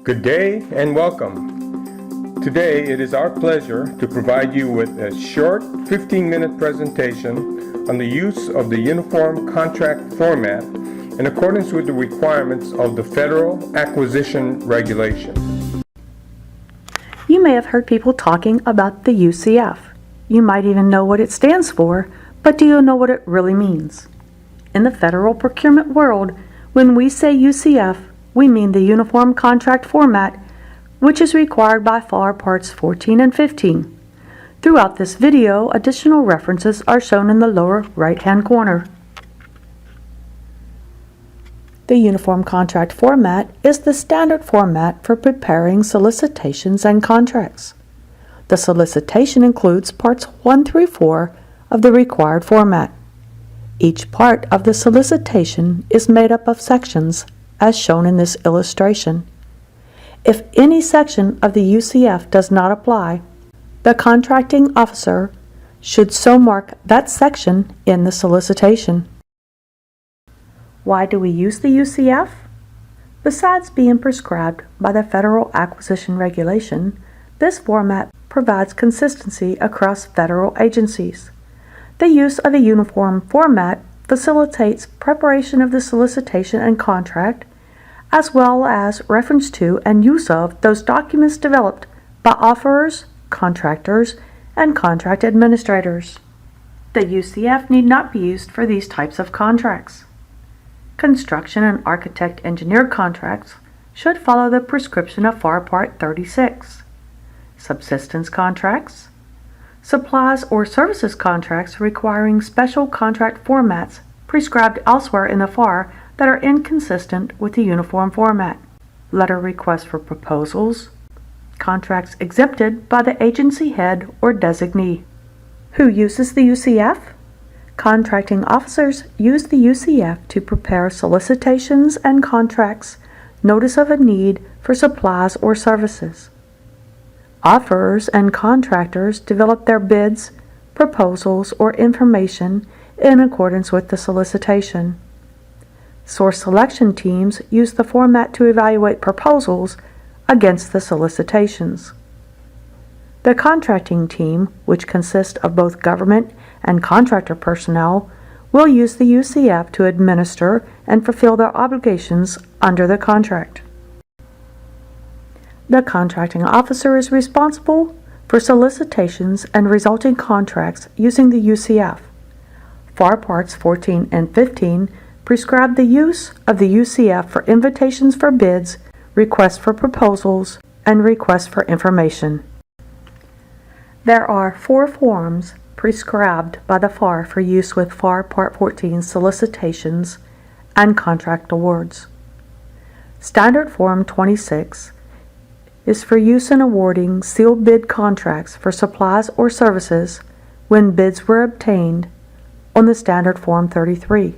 Good day and welcome. Today it is our pleasure to provide you with a short 15-minute presentation on the use of the Uniform Contract Format in accordance with the requirements of the Federal Acquisition Regulation. You may have heard people talking about the UCF. You might even know what it stands for, but do you know what it really means? In the federal procurement world, when we say UCF, we mean the Uniform Contract Format, which is required by FAR Parts 14 and 15. Throughout this video, additional references are shown in the lower right-hand corner. The Uniform Contract Format is the standard format for preparing solicitations and contracts. The solicitation includes Parts 1 through 4 of the required format. Each part of the solicitation is made up of sections, as shown in this illustration. If any section of the UCF does not apply, the contracting officer should so mark that section in the solicitation. Why do we use the UCF? Besides being prescribed by the Federal Acquisition Regulation, this format provides consistency across federal agencies. The use of a uniform format facilitates preparation of the solicitation and contract, as well as reference to and use of those documents developed by offerors, contractors, and contract administrators. The UCF need not be used for these types of contracts. Construction and architect-engineer contracts should follow the prescription of FAR Part 36. Subsistence contracts, supplies or services contracts requiring special contract formats prescribed elsewhere in the FAR that are inconsistent with the uniform format. Letter requests for proposals, contracts exempted by the agency head or designee. Who uses the UCF? Contracting officers use the UCF to prepare solicitations and contracts, notice of a need for supplies or services. Offerors and contractors develop their bids, proposals, or information in accordance with the solicitation. Source selection teams use the format to evaluate proposals against the solicitations. The contracting team, which consists of both government and contractor personnel, will use the UCF to administer and fulfill their obligations under the contract. The contracting officer is responsible for solicitations and resulting contracts using the UCF. FAR Parts 14 and 15 prescribe the use of the UCF for invitations for bids, requests for proposals, and requests for information. There are 4 forms prescribed by the FAR for use with FAR Part 14 solicitations and contract awards. Standard Form 26 is for use in awarding sealed bid contracts for supplies or services when bids were obtained on the Standard Form 33.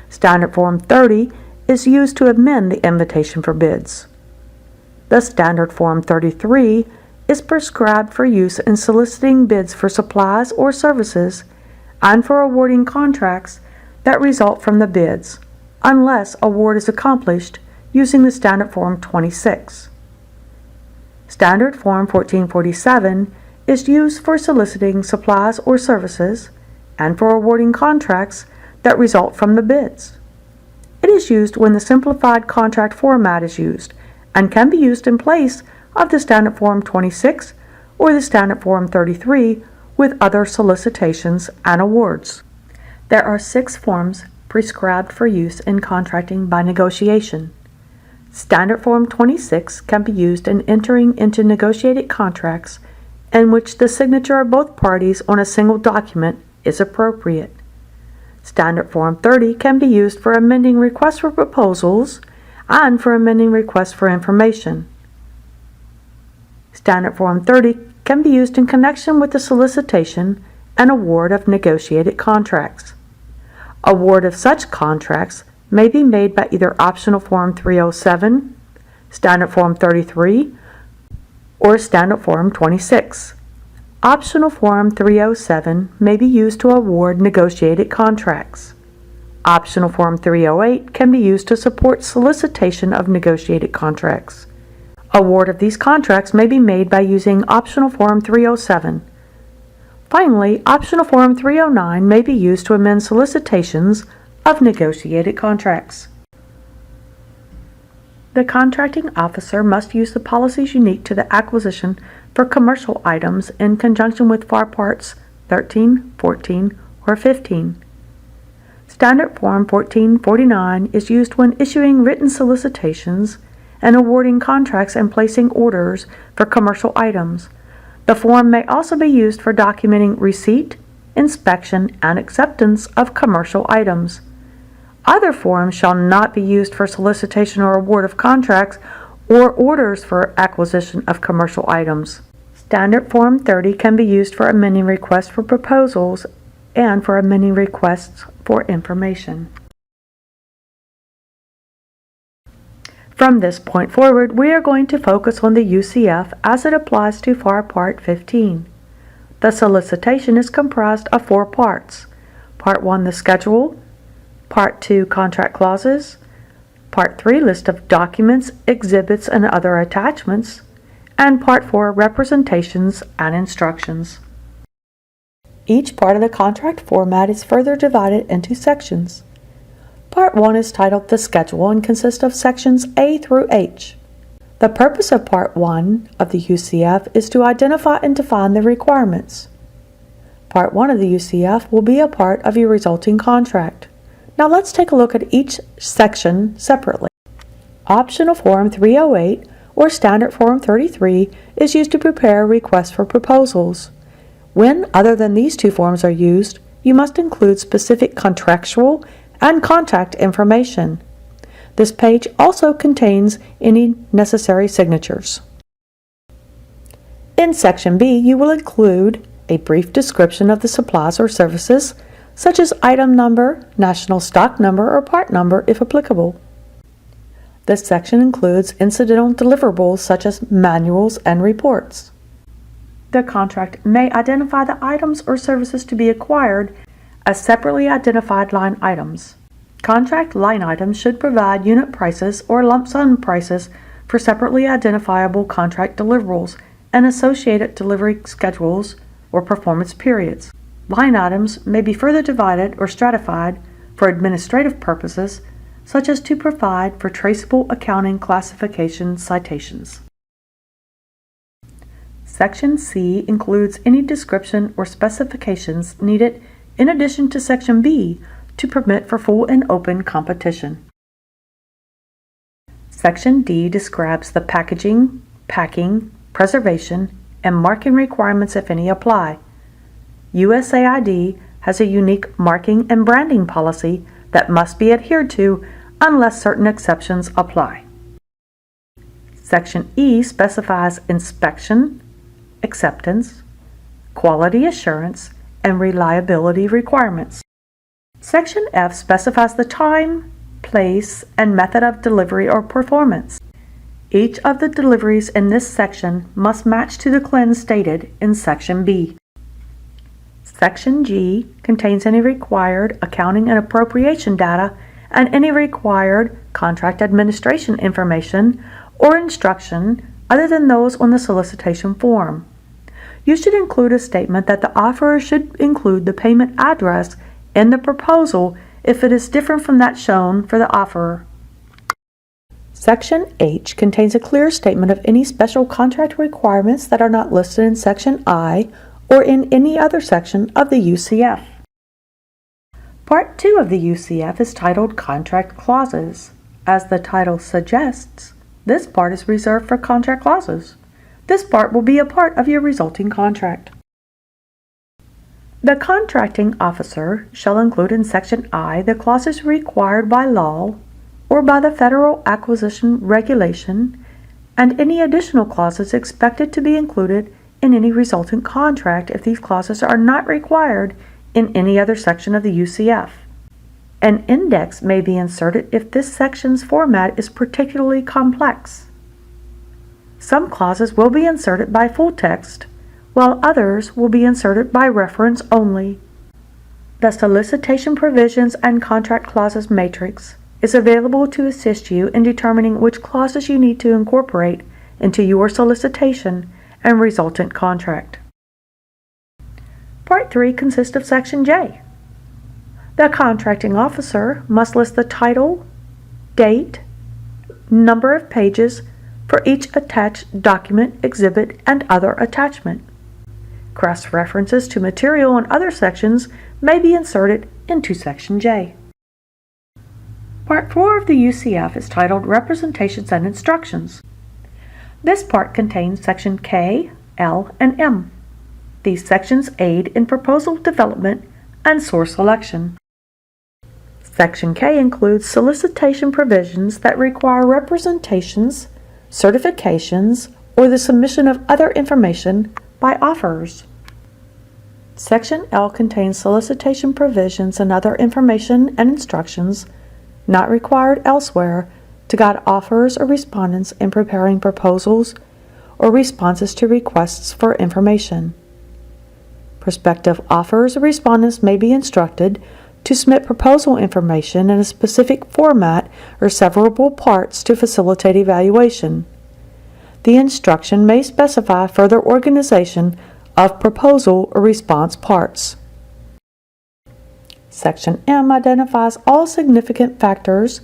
Standard Form 30 is used to amend the invitation for bids. The Standard Form 33 is prescribed for use in soliciting bids for supplies or services and for awarding contracts that result from the bids, unless award is accomplished using the Standard Form 26. Standard Form 1447 is used for soliciting supplies or services and for awarding contracts that result from the bids. It is used when the simplified contract format is used and can be used in place of the Standard Form 26 or the Standard Form 33 with other solicitations and awards. There are 6 forms prescribed for use in contracting by negotiation. Standard Form 26 can be used in entering into negotiated contracts in which the signature of both parties on a single document is appropriate. Standard Form 30 can be used for amending requests for proposals and for amending requests for information. Standard Form 30 can be used in connection with the solicitation and award of negotiated contracts. Award of such contracts may be made by either Optional Form 307, Standard Form 33, or Standard Form 26. Optional Form 307 may be used to award negotiated contracts. Optional Form 308 can be used to support solicitation of negotiated contracts. Award of these contracts may be made by using Optional Form 307. Finally, Optional Form 309 may be used to amend solicitations of negotiated contracts. The contracting officer must use the policies unique to the acquisition for commercial items in conjunction with FAR Parts 13, 14, or 15. Standard Form 1449 is used when issuing written solicitations and awarding contracts and placing orders for commercial items. The form may also be used for documenting receipt, inspection, and acceptance of commercial items. Other forms shall not be used for solicitation or award of contracts or orders for acquisition of commercial items. Standard Form 30 can be used for amending requests for proposals and for amending requests for information. From this point forward, we are going to focus on the UCF as it applies to FAR Part 15. The solicitation is comprised of 4 parts. Part 1, the schedule. Part 2, contract clauses. Part 3, list of documents, exhibits, and other attachments. And Part 4, representations and instructions. Each part of the contract format is further divided into sections. Part 1 is titled The Schedule and consists of sections A through H. The purpose of Part 1 of the UCF is to identify and define the requirements. Part 1 of the UCF will be a part of your resulting contract. Now let's take a look at each section separately. Optional Form 308 or Standard Form 33 is used to prepare requests for proposals. When other than these 2 forms are used, you must include specific contractual and contact information. This page also contains any necessary signatures. In Section B, you will include a brief description of the supplies or services, such as item number, national stock number, or part number if applicable. This section includes incidental deliverables such as manuals and reports. The contract may identify the items or services to be acquired as separately identified line items. Contract line items should provide unit prices or lump sum prices for separately identifiable contract deliverables and associated delivery schedules or performance periods. Line items may be further divided or stratified for administrative purposes, such as to provide for traceable accounting classification citations. Section C includes any description or specifications needed in addition to Section B to permit for full and open competition. Section D describes the packaging, packing, preservation, and marking requirements if any apply. USAID has a unique marking and branding policy that must be adhered to unless certain exceptions apply. Section E specifies inspection, acceptance, quality assurance, and reliability requirements. Section F specifies the time, place, and method of delivery or performance. Each of the deliveries in this section must match to the CLIN stated in Section B. Section G contains any required accounting and appropriation data and any required contract administration information or instruction other than those on the solicitation form. You should include a statement that the offeror should include the payment address in the proposal if it is different from that shown for the offeror. Section H contains a clear statement of any special contract requirements that are not listed in Section I or in any other section of the UCF. Part 2 of the UCF is titled Contract Clauses. As the title suggests, this part is reserved for contract clauses. This part will be a part of your resulting contract. The contracting officer shall include in Section I the clauses required by law or by the Federal Acquisition Regulation and any additional clauses expected to be included in any resultant contract if these clauses are not required in any other section of the UCF. An index may be inserted if this section's format is particularly complex. Some clauses will be inserted by full text, while others will be inserted by reference only. The Solicitation Provisions and Contract Clauses Matrix is available to assist you in determining which clauses you need to incorporate into your solicitation and resultant contract. Part 3 consists of Section J. The contracting officer must list the title, date, number of pages for each attached document, exhibit, and other attachment. Cross-references to material in other sections may be inserted into Section J. Part 4 of the UCF is titled Representations and Instructions. This part contains Section K, L, and M. These sections aid in proposal development and source selection. Section K includes solicitation provisions that require representations, certifications, or the submission of other information by offerors. Section L contains solicitation provisions and other information and instructions not required elsewhere to guide offerors or respondents in preparing proposals or responses to requests for information. Prospective offerors or respondents may be instructed to submit proposal information in a specific format or severable parts to facilitate evaluation. The instruction may specify further organization of proposal or response parts. Section M identifies all significant factors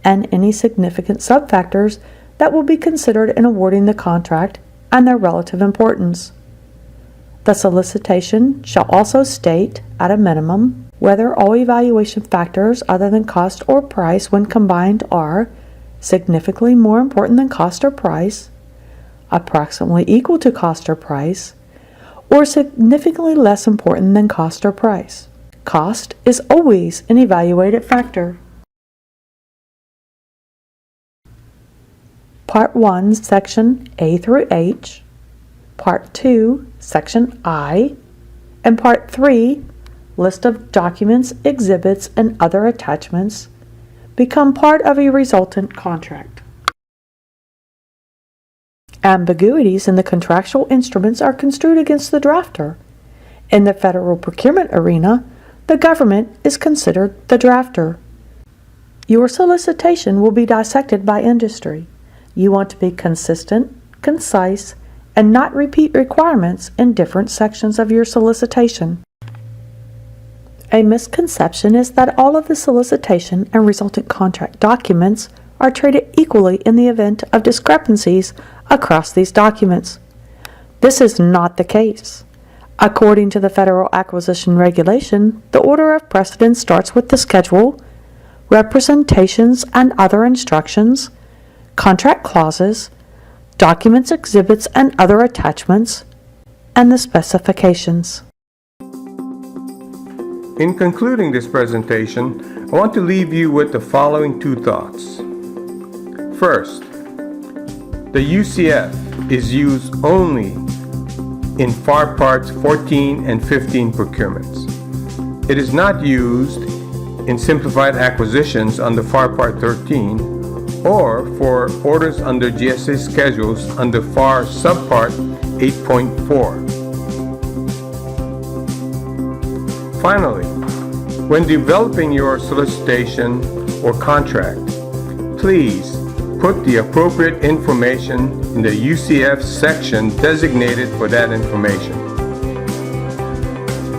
and any significant subfactors that will be considered in awarding the contract and their relative importance. The solicitation shall also state, at a minimum, whether all evaluation factors other than cost or price when combined are significantly more important than cost or price, approximately equal to cost or price, or significantly less important than cost or price. Cost is always an evaluated factor. Part 1, Section A through H, Part 2, Section I, and Part 3, List of documents, exhibits, and other attachments, become part of a resultant contract. Ambiguities in the contractual instruments are construed against the drafter. In the federal procurement arena, the government is considered the drafter. Your solicitation will be dissected by industry. You want to be consistent, concise, and not repeat requirements in different sections of your solicitation. A misconception is that all of the solicitation and resultant contract documents are treated equally in the event of discrepancies across these documents. This is not the case. According to the Federal Acquisition Regulation, the order of precedence starts with the schedule, representations and other instructions, contract clauses, documents, exhibits, and other attachments, and the specifications. In concluding this presentation, I want to leave you with the following two thoughts. First, the UCF is used only in FAR Parts 14 and 15 procurements. It is not used in simplified acquisitions under FAR Part 13 or for orders under GSA schedules under FAR Subpart 8.4. Finally, when developing your solicitation or contract, please put the appropriate information in the UCF section designated for that information.